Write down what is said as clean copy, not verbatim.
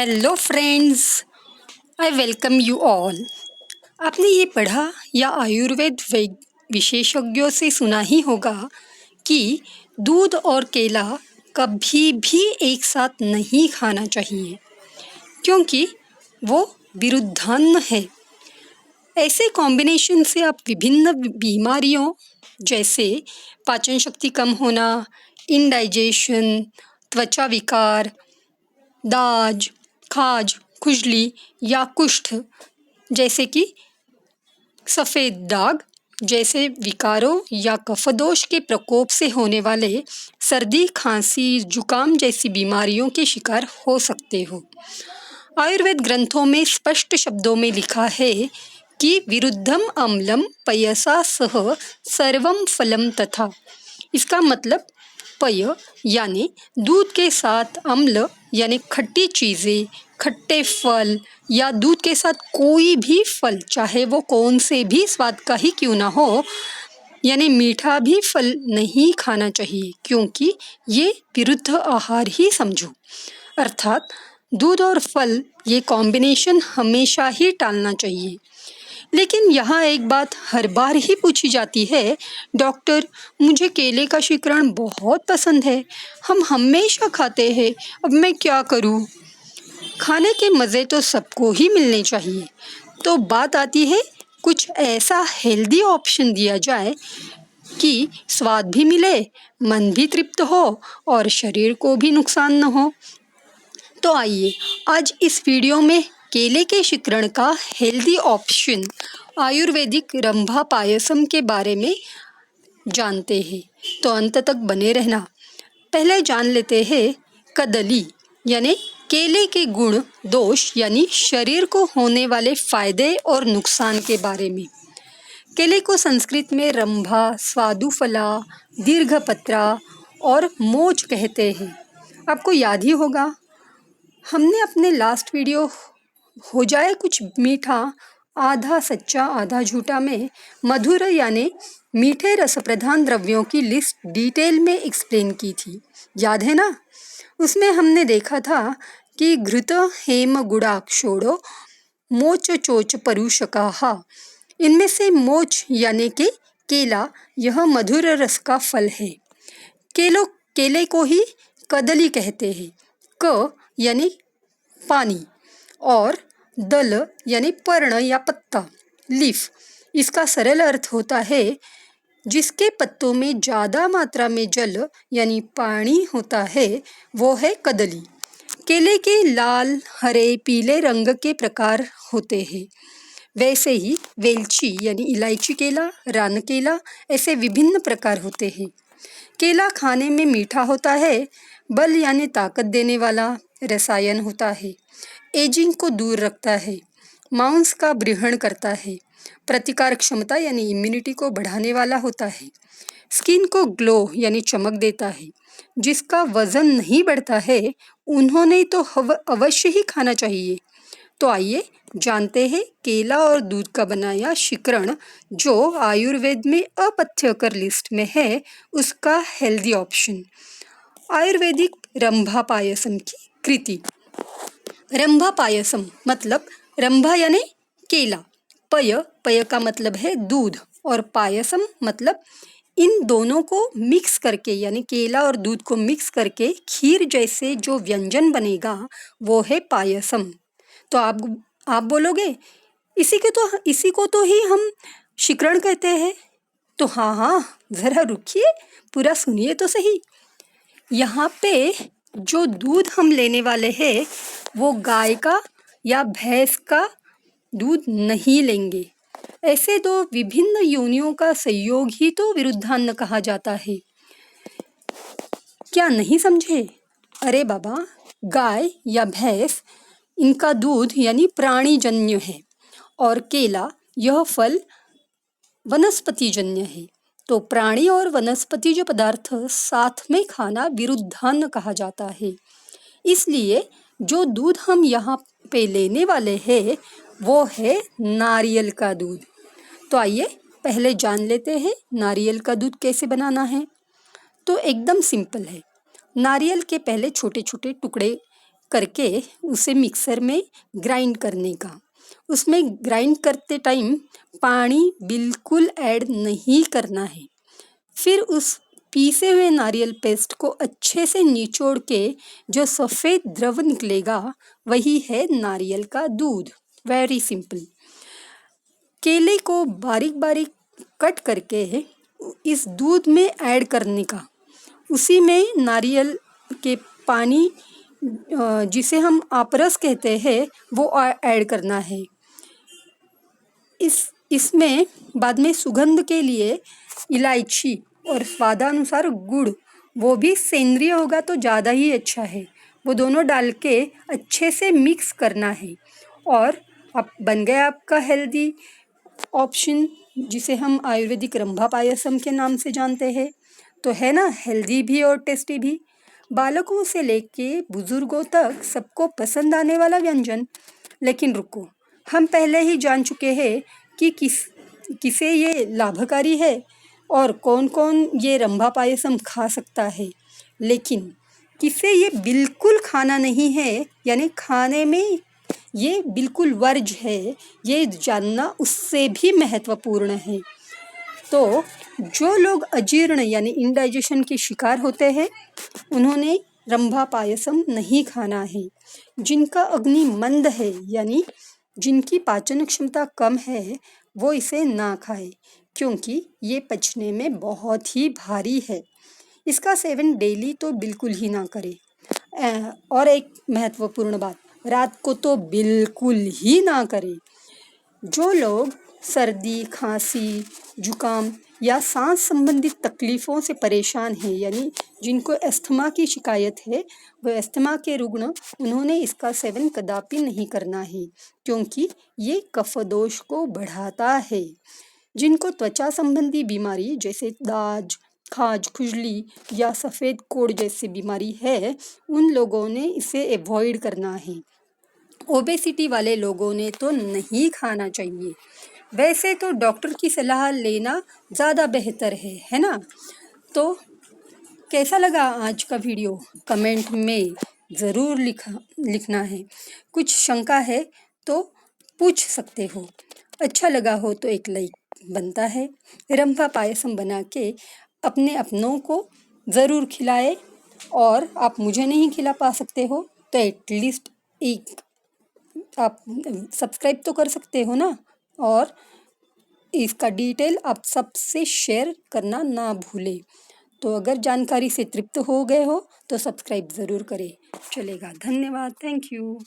Hello friends, I welcome you all. आपने ये पढ़ा या आयुर्वेद विशेषज्ञों से सुना ही होगा कि दूध और केला कभी भी एक साथ नहीं खाना चाहिए क्योंकि वो विरुद्धान्न है। ऐसे कॉम्बिनेशन से आप विभिन्न बीमारियों जैसे पाचन शक्ति कम होना, इंडाइजेशन, त्वचा विकार, दाज, खाज, खुजली या कुष्ठ जैसे कि सफ़ेद दाग जैसे विकारों या कफदोष के प्रकोप से होने वाले सर्दी, खांसी, जुकाम जैसी बीमारियों के शिकार हो सकते हो। आयुर्वेद ग्रंथों में स्पष्ट शब्दों में लिखा है कि विरुद्धम अम्लम पयसा सह सर्वम फलम तथा। इसका मतलब पय यानी दूध के साथ अम्ल यानी खट्टी चीज़ें, खट्टे फल या दूध के साथ कोई भी फल, चाहे वो कौन से भी स्वाद का ही क्यों ना हो, यानी मीठा भी फल नहीं खाना चाहिए क्योंकि ये विरुद्ध आहार ही समझो। अर्थात दूध और फल ये कॉम्बिनेशन हमेशा ही टालना चाहिए। लेकिन यहाँ एक बात हर बार ही पूछी जाती है, डॉक्टर मुझे केले का शिकरण बहुत पसंद है, हम हमेशा खाते हैं, अब मैं क्या करूँ? खाने के मज़े तो सबको ही मिलने चाहिए। तो बात आती है कुछ ऐसा हेल्दी ऑप्शन दिया जाए कि स्वाद भी मिले, मन भी तृप्त हो और शरीर को भी नुकसान न हो। तो आइए आज इस वीडियो में केले के शिकरण का हेल्दी ऑप्शन आयुर्वेदिक रंभा पायसम के बारे में जानते हैं, तो अंत तक बने रहना। पहले जान लेते हैं कदली यानी केले के गुण दोष यानी शरीर को होने वाले फायदे और नुकसान के बारे में। केले को संस्कृत में रंभा, स्वादुफला, दीर्घपत्रा और मोच कहते हैं। आपको याद ही होगा, हमने अपने लास्ट वीडियो हो जाए कुछ मीठा आधा सच्चा आधा झूठा में मधुर यानी मीठे रस प्रधान द्रव्यों की लिस्ट डिटेल में एक्सप्लेन की थी, याद है ना? उसमें हमने देखा था कि घृत हेम गुड़ाक्षोड़ो मोच चोच परुषकाहा, इनमें से मोच यानी कि केला यह मधुर रस का फल है। केले को ही कदली कहते हैं। क यानी पानी और दल यानी पर्ण या पत्ता, लीफ, इसका सरल अर्थ होता है जिसके पत्तों में ज़्यादा मात्रा में जल यानी पानी होता है, वो है कदली। केले के लाल, हरे, पीले रंग के प्रकार होते हैं। वैसे ही वेलची यानी इलायची केला, रान केला, ऐसे विभिन्न प्रकार होते हैं। केला खाने में मीठा होता है, बल यानी ताकत देने वाला रसायन होता है, एजिंग को दूर रखता है, मांस का ब्रहण करता है, प्रतिकार क्षमता यानी इम्यूनिटी को बढ़ाने वाला होता है, स्किन को ग्लो यानी चमक देता है। जिसका वजन नहीं बढ़ता है उन्होंने तो अवश्य ही खाना चाहिए। तो आइए जानते हैं केला और दूध का बनाया शिकरण जो आयुर्वेद में अपथ्यकर लिस्ट में है, उसका हेल्दी ऑप्शन। आयुर्वेदिक रंभा पायसम की कृति। रंभा पायसम मतलब रंभा यानी केला, पय का मतलब है दूध और पायसम मतलब इन दोनों को मिक्स करके यानी केला और दूध को मिक्स करके खीर जैसे जो व्यंजन बनेगा वो है पायसम। तो आप बोलोगे इसी को तो ही हम शिकरण कहते हैं। तो हाँ, ज़रा रुकिए, पूरा सुनिए तो सही। यहाँ पे जो दूध हम लेने वाले हैं वो गाय का या भैंस का दूध नहीं लेंगे। ऐसे दो विभिन्न योनियों का संयोग ही तो विरुद्धान्न कहा जाता है। क्या नहीं समझे? अरे बाबा, गाय या भैंस इनका दूध यानी प्राणीजन्य है और केला यह फल वनस्पतिजन्य है। तो प्राणी और वनस्पति जो पदार्थ साथ में खाना विरुद्धान्न कहा जाता है। इसलिए जो दूध हम यहाँ पे लेने वाले हैं वो है नारियल का दूध। तो आइए पहले जान लेते हैं नारियल का दूध कैसे बनाना है। तो एकदम सिंपल है। नारियल के पहले छोटे छोटे टुकड़े करके उसे मिक्सर में ग्राइंड करने का। उसमें ग्राइंड करते टाइम पानी बिल्कुल ऐड नहीं करना है। फिर उस पीसे हुए नारियल पेस्ट को अच्छे से निचोड़ के जो सफ़ेद द्रव निकलेगा वही है नारियल का दूध। Very simple. केले को बारीक बारीक कट करके इस दूध में ऐड करने का। उसी में नारियल के पानी जिसे हम आमरस कहते हैं वो ऐड करना है। इसमें बाद में सुगंध के लिए इलायची और स्वादानुसार गुड़, वो भी सेंद्रिय होगा तो ज़्यादा ही अच्छा है, वो दोनों डाल के अच्छे से मिक्स करना है। और अब बन गया आपका हेल्दी ऑप्शन जिसे हम आयुर्वेदिक रंभा पायसम के नाम से जानते हैं। तो है ना, हेल्दी भी और टेस्टी भी। बालकों से लेके बुजुर्गों तक सबको पसंद आने वाला व्यंजन। लेकिन रुको, हम पहले ही जान चुके हैं कि किसे ये लाभकारी है और कौन कौन ये रंभा पायसम खा सकता है। लेकिन किसे ये बिल्कुल खाना नहीं है, यानी खाने में ये बिल्कुल वर्ज्य है, ये जानना उससे भी महत्वपूर्ण है। तो जो लोग अजीर्ण यानी इंडाइजेशन के शिकार होते हैं उन्होंने रंभा पायसम नहीं खाना है। जिनका अग्नि मंद है यानी जिनकी पाचन क्षमता कम है वो इसे ना खाए, क्योंकि ये पचने में बहुत ही भारी है। इसका सेवन डेली तो बिल्कुल ही ना करें। और एक महत्वपूर्ण बात, रात को तो बिल्कुल ही ना करें। जो लोग सर्दी, खांसी, जुकाम या सांस संबंधित तकलीफ़ों से परेशान हैं, यानी जिनको अस्थमा की शिकायत है, वो अस्थमा के रुग्ण, उन्होंने इसका सेवन कदापि नहीं करना है, क्योंकि ये कफदोष को बढ़ाता है। जिनको त्वचा संबंधी बीमारी जैसे दाज, खाज, खुजली या सफ़ेद कोढ़ जैसी बीमारी है, उन लोगों ने इसे अवॉइड करना है। ओबेसिटी वाले लोगों ने तो नहीं खाना चाहिए। वैसे तो डॉक्टर की सलाह लेना ज़्यादा बेहतर है ना। तो कैसा लगा आज का वीडियो, कमेंट में ज़रूर लिखना है। कुछ शंका है तो पूछ सकते हो। अच्छा लगा हो तो एक लाइक बनता है। रंभा पायसम बना के अपने अपनों को ज़रूर खिलाए, और आप मुझे नहीं खिला पा सकते हो तो एटलीस्ट एक आप सब्सक्राइब तो कर सकते हो ना। और इसका डिटेल आप सबसे शेयर करना ना भूलें। तो अगर जानकारी से तृप्त हो गए हो तो सब्सक्राइब ज़रूर करें। चलेगा, धन्यवाद, थैंक यू।